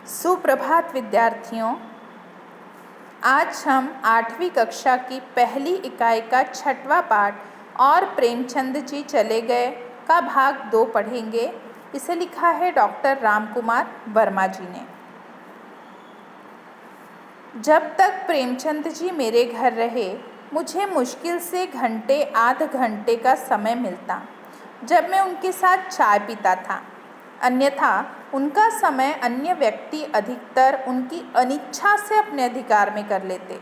सुप्रभात विद्यार्थियों। आज हम 8वीं कक्षा की पहली इकाई का 6वां पाठ और प्रेमचंद जी चले गए का भाग 2 पढ़ेंगे। इसे लिखा है डॉक्टर रामकुमार वर्मा जी ने। जब तक प्रेमचंद जी मेरे घर रहे, मुझे मुश्किल से घंटे आध घंटे का समय मिलता जब मैं उनके साथ चाय पीता था। अन्यथा उनका समय अन्य व्यक्ति अधिकतर उनकी अनिच्छा से अपने अधिकार में कर लेते।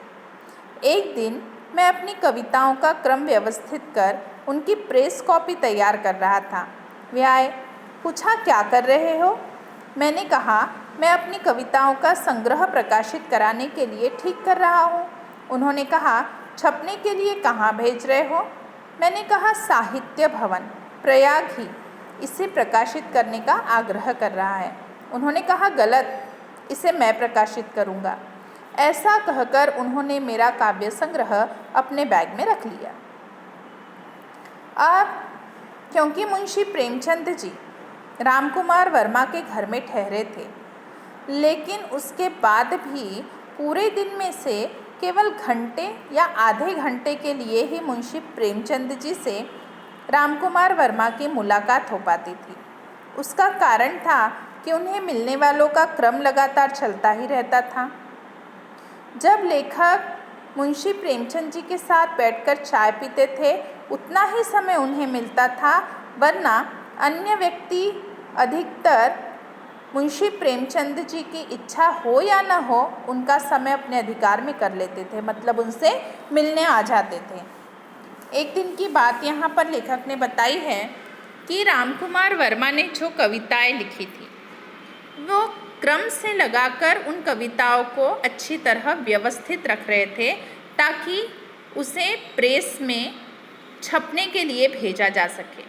एक दिन मैं अपनी कविताओं का क्रम व्यवस्थित कर उनकी प्रेस कॉपी तैयार कर रहा था। वे आए, पूछा, क्या कर रहे हो? मैंने कहा, मैं अपनी कविताओं का संग्रह प्रकाशित कराने के लिए ठीक कर रहा हूँ। उन्होंने कहा, छपने के लिए कहाँ भेज रहे हो? मैंने कहा, साहित्य भवन, प्रयाग ही इसे प्रकाशित करने का आग्रह कर रहा है। उन्होंने कहा, गलत, इसे मैं प्रकाशित करूँगा। ऐसा कहकर उन्होंने मेरा काव्य संग्रह अपने बैग में रख लिया। अब क्योंकि मुंशी प्रेमचंद जी रामकुमार वर्मा के घर में ठहरे थे, लेकिन उसके बाद भी पूरे दिन में से केवल घंटे या आधे घंटे के लिए ही मुंशी प्रेमचंद जी से रामकुमार वर्मा की मुलाकात हो पाती थी। उसका कारण था कि उन्हें मिलने वालों का क्रम लगातार चलता ही रहता था। जब लेखक मुंशी प्रेमचंद जी के साथ बैठकर चाय पीते थे, उतना ही समय उन्हें मिलता था, वरना अन्य व्यक्ति अधिकतर मुंशी प्रेमचंद जी की इच्छा हो या न हो, उनका समय अपने अधिकार में कर लेते थे, मतलब उनसे मिलने आ जाते थे। एक दिन की बात यहाँ पर लेखक ने बताई है कि रामकुमार वर्मा ने जो कविताएं लिखी थी, वो क्रम से लगाकर उन कविताओं को अच्छी तरह व्यवस्थित रख रहे थे ताकि उसे प्रेस में छपने के लिए भेजा जा सके।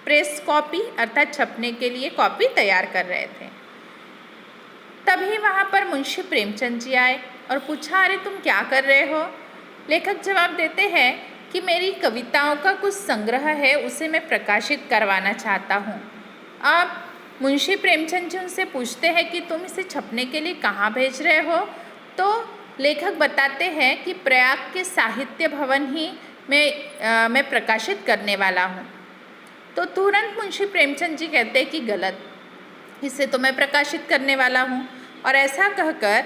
प्रेस कॉपी अर्थात छपने के लिए कॉपी तैयार कर रहे थे। तभी वहाँ पर मुंशी प्रेमचंद जी आए और पूछा, अरे तुम क्या कर रहे हो? लेखक जवाब देते हैं कि मेरी कविताओं का कुछ संग्रह है, उसे मैं प्रकाशित करवाना चाहता हूँ। अब मुंशी प्रेमचंद जी उनसे पूछते हैं कि तुम इसे छपने के लिए कहाँ भेज रहे हो? तो लेखक बताते हैं कि प्रयाग के साहित्य भवन ही मैं प्रकाशित करने वाला हूँ। तो तुरंत मुंशी प्रेमचंद जी कहते हैं कि गलत, इसे तो मैं प्रकाशित करने वाला हूँ, और ऐसा कहकर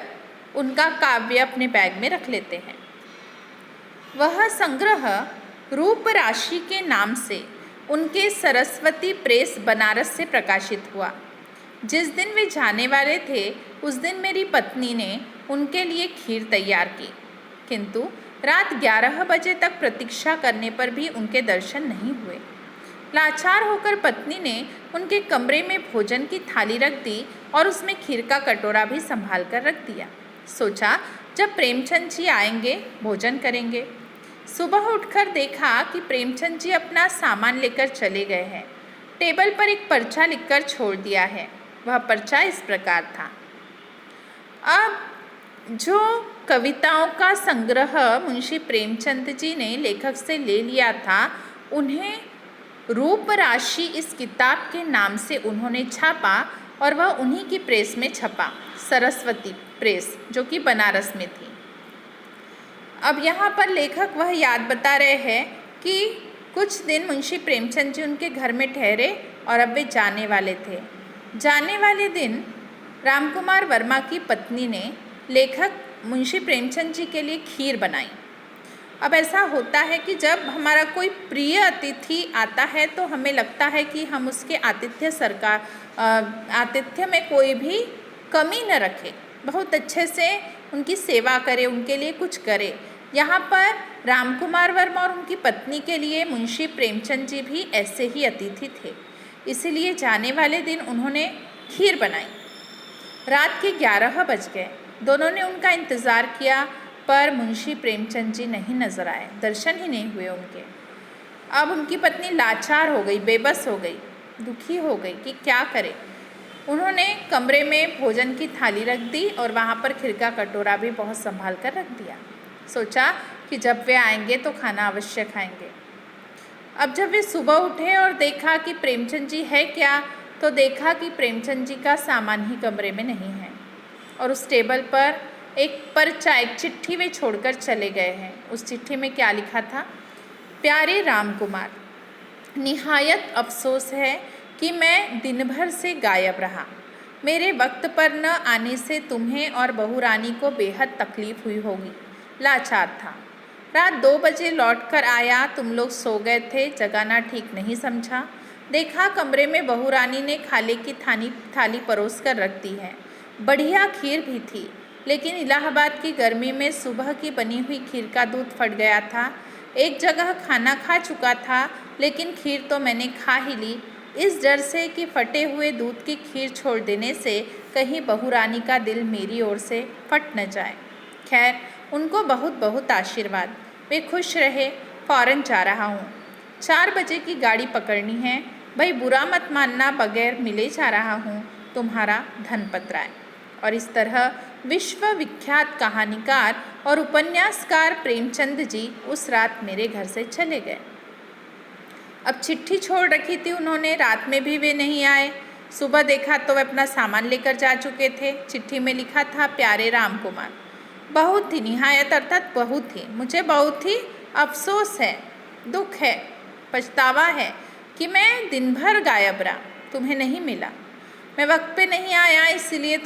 उनका काव्य अपने बैग में रख लेते हैं। वह संग्रह रूप राशि के नाम से उनके सरस्वती प्रेस बनारस से प्रकाशित हुआ। जिस दिन वे जाने वाले थे, उस दिन मेरी पत्नी ने उनके लिए खीर तैयार की, किंतु रात 11 बजे तक प्रतीक्षा करने पर भी उनके दर्शन नहीं हुए। लाचार होकर पत्नी ने उनके कमरे में भोजन की थाली रख दी और उसमें खीर का कटोरा भी संभाल कर रख दिया। सोचा, जब प्रेमचंद जी आएंगे भोजन करेंगे। सुबह उठकर देखा कि प्रेमचंद जी अपना सामान लेकर चले गए हैं। टेबल पर एक पर्चा लिखकर छोड़ दिया है। वह पर्चा इस प्रकार था। अब जो कविताओं का संग्रह मुंशी प्रेमचंद जी ने लेखक से ले लिया था, उन्हें रूप राशि इस किताब के नाम से उन्होंने छापा और वह उन्हीं की प्रेस में छपा, सरस्वती प्रेस, जो कि बनारस में थी। अब यहाँ पर लेखक वह याद बता रहे हैं कि कुछ दिन मुंशी प्रेमचंद जी उनके घर में ठहरे और अब वे जाने वाले थे। जाने वाले दिन रामकुमार वर्मा की पत्नी ने लेखक मुंशी प्रेमचंद जी के लिए खीर बनाई। अब ऐसा होता है कि जब हमारा कोई प्रिय अतिथि आता है तो हमें लगता है कि हम उसके आतिथ्य में कोई भी कमी न रखें, बहुत अच्छे से उनकी सेवा करें, उनके लिए कुछ करें। यहाँ पर रामकुमार वर्मा और उनकी पत्नी के लिए मुंशी प्रेमचंद जी भी ऐसे ही अतिथि थे, इसीलिए जाने वाले दिन उन्होंने खीर बनाई। रात के 11 बज गए। दोनों ने उनका इंतज़ार किया, पर मुंशी प्रेमचंद जी नहीं नजर आए, दर्शन ही नहीं हुए उनके। अब उनकी पत्नी लाचार हो गई, बेबस हो गई, दुखी हो गई कि क्या करे। उन्होंने कमरे में भोजन की थाली रख दी और वहाँ पर खीर का कटोरा भी बहुत संभाल कर रख दिया। सोचा कि जब वे आएंगे तो खाना अवश्य खाएंगे। अब जब वे सुबह उठे और देखा कि प्रेमचंद जी है क्या, तो देखा कि प्रेमचंद जी का सामान ही कमरे में नहीं है। और उस टेबल पर एक पर्चा, एक चिट्ठी वे छोड़कर चले गए हैं। उस चिट्ठी में क्या लिखा था? प्यारे राम कुमार, निहायत अफसोस है कि मैं दिन भर से गायब रहा। मेरे वक्त पर न आने से तुम्हें और बहू रानी को बेहद तकलीफ हुई होगी। लाचार था। रात 2 बजे लौटकर आया, तुम लोग सो गए थे। जगाना ठीक नहीं समझा। देखा कमरे में बहू रानी ने खाने की थाली परोस कर रख दी है। बढ़िया खीर भी थी, लेकिन इलाहाबाद की गर्मी में सुबह की बनी हुई खीर का दूध फट गया था। एक जगह खाना खा चुका था, लेकिन खीर तो मैंने खा ही ली, इस डर से कि फटे हुए दूध की खीर छोड़ देने से कहीं बहू रानी का दिल मेरी ओर से फट न जाए। खैर, उनको बहुत बहुत आशीर्वाद। वे खुश रहे। फ़ौरन जा रहा हूँ। 4 बजे की गाड़ी पकड़नी है। भाई बुरा मत मानना, बगैर मिले जा रहा हूँ। तुम्हारा धनपत राय। और इस तरह विश्वविख्यात कहानीकार और उपन्यासकार प्रेमचंद जी उस रात मेरे घर से चले गए। अब चिट्ठी छोड़ रखी थी उन्होंने, रात में भी वे नहीं आए। सुबह देखा तो वे अपना सामान लेकर जा चुके थे। चिट्ठी में लिखा था, प्यारे राम कुमार, बहुत ही निहायत अर्थात बहुत ही, मुझे बहुत ही अफसोस है, दुख है, पछतावा है कि मैं दिन भर गायब रहा, तुम्हें नहीं मिला। मैं वक्त पे नहीं आया, इसलिए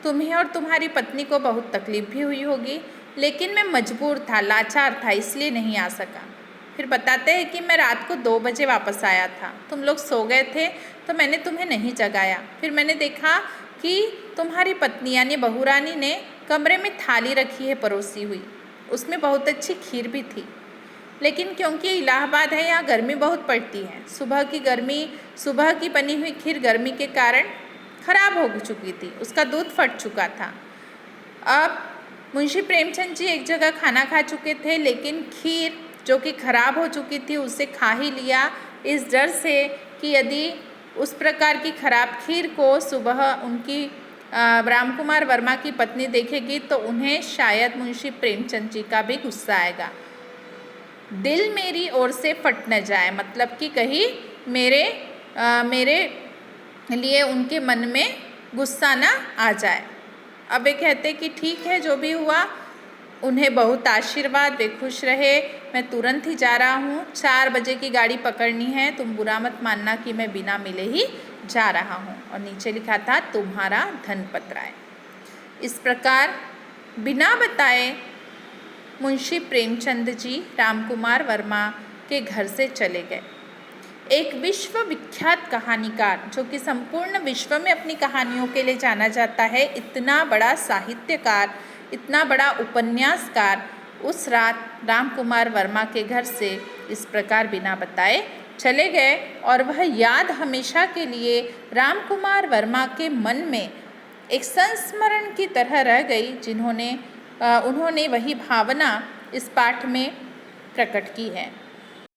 तुम्हें और तुम्हारी पत्नी को बहुत तकलीफ भी हुई होगी, लेकिन मैं मजबूर था, लाचार था, इसलिए नहीं आ सका। फिर बताते हैं कि मैं रात को 2 बजे वापस आया था। तुम लोग सो गए थे तो मैंने तुम्हें नहीं जगाया। फिर मैंने देखा कि तुम्हारी पत्नी यानी बहू रानी ने कमरे में थाली रखी है परोसी हुई, उसमें बहुत अच्छी खीर भी थी, लेकिन क्योंकि इलाहाबाद है, यहाँ गर्मी बहुत पड़ती है। सुबह की बनी हुई खीर गर्मी के कारण खराब हो चुकी थी, उसका दूध फट चुका था। अब मुंशी प्रेमचंद जी एक जगह खाना खा चुके थे, लेकिन खीर जो कि खराब हो चुकी थी उसे खा ही लिया, इस डर से कि यदि उस प्रकार की खराब खीर को सुबह उनकी राम कुमार वर्मा की पत्नी देखेगी तो उन्हें शायद मुंशी प्रेमचंद जी का भी गुस्सा आएगा। दिल मेरी ओर से फट न जाए, मतलब कि कहीं मेरे लिए उनके मन में गुस्सा ना आ जाए। अब वे कहते कि ठीक है, जो भी हुआ, उन्हें बहुत आशीर्वाद, वे खुश रहे। मैं तुरंत ही जा रहा हूँ, 4 बजे की गाड़ी पकड़नी है। तुम बुरा मत मानना कि मैं बिना मिले ही जा रहा हूँ। और नीचे लिखा था, तुम्हारा धनपत राय। इस प्रकार बिना बताए मुंशी प्रेमचंद जी राम कुमार वर्मा के घर से चले गए। एक विश्वविख्यात कहानीकार, जो कि संपूर्ण विश्व में अपनी कहानियों के लिए जाना जाता है, इतना बड़ा साहित्यकार, इतना बड़ा उपन्यासकार, उस रात राम कुमार वर्मा के घर से इस प्रकार बिना बताए चले गए। और वह याद हमेशा के लिए राम कुमार वर्मा के मन में एक संस्मरण की तरह रह गई, उन्होंने वही भावना इस पाठ में प्रकट की है।